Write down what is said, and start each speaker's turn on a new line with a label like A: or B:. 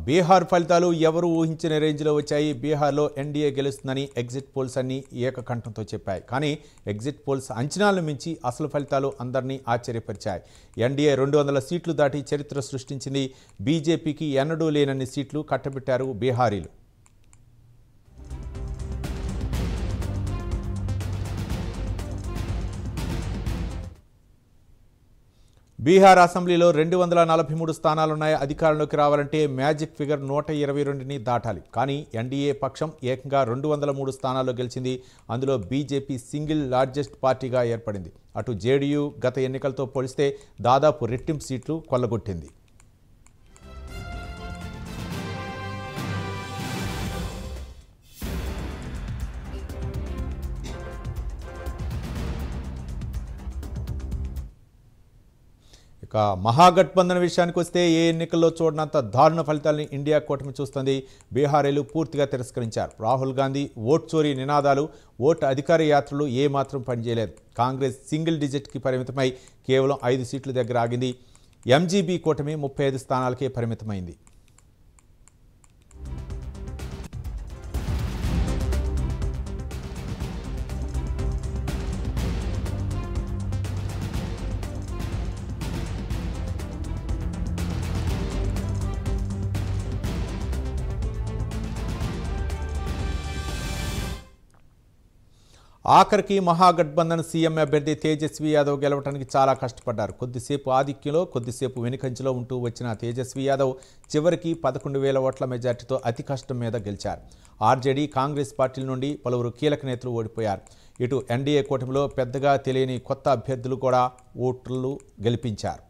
A: బీహార్ ఫలితాలు ఎవరు ఊహించిన రేంజ్లో వచ్చాయి. బీహార్లో ఎన్డీఏ గెలుస్తుందని ఎగ్జిట్ పోల్స్ అన్ని ఏకకంఠంతో చెప్పాయి. కానీ ఎగ్జిట్ పోల్స్ అంచనాలను మించి అసలు ఫలితాలు అందరినీ ఆశ్చర్యపరిచాయి. ఎన్డీఏ 200 సీట్లు దాటి చరిత్ర సృష్టించింది. బీజేపీకి ఎన్నడూ లేనన్ని సీట్లు కట్టబెట్టారు బీహారీలు. బీహార్ అసెంబ్లీలో 243 స్థానాలున్నాయి. అధికారంలోకి రావాలంటే మ్యాజిక్ ఫిగర్ 122ని దాటాలి. కానీ ఎన్డీఏ పక్షం ఏకంగా 203 స్థానాల్లో గెలిచింది. అందులో బీజేపీ సింగిల్ లార్జెస్ట్ పార్టీగా ఏర్పడింది. అటు జేడీయూ గత ఎన్నికలతో పోలిస్తే దాదాపు రెట్టింపు సీట్లు కొల్లగొట్టింది. ఇక మహాగఠబంధన్ విషయానికి వస్తే ఏ ఎన్నికల్లో చూడనంత దారుణ ఫలితాలని ఇండియా కూటమి చూస్తుంది. బీహారీలు పూర్తిగా తిరస్కరించారు. రాహుల్ గాంధీ ఓట్ చోరీ నినాదాలు, ఓటు అధికార యాత్రలు ఏమాత్రం పనిచేయలేదు. కాంగ్రెస్ సింగిల్ డిజిట్కి పరిమితమై కేవలం 5 సీట్ల దగ్గర ఆగింది. ఎంజీబీ కూటమి 35 స్థానాలకే పరిమితమైంది. ఆఖరికి మహాగఠబంధన్ సీఎం అభ్యర్థి తేజస్వి యాదవ్ గెలవడానికి చాలా కష్టపడ్డారు. కొద్దిసేపు ఆధిక్యంలో, కొద్దిసేపు వెనుకంజలో ఉంటూ వచ్చిన తేజస్వి యాదవ్ చివరికి 11,000 ఓట్ల మెజార్టీతో అతి కష్టం మీద గెలిచారు. ఆర్జేడీ, కాంగ్రెస్ పార్టీల నుండి పలువురు కీలక నేతలు ఓడిపోయారు. ఇటు ఎన్డీఏ కూటమిలో పెద్దగా తెలియని కొత్త అభ్యర్థులు కూడా ఓట్లు గెలిపించారు.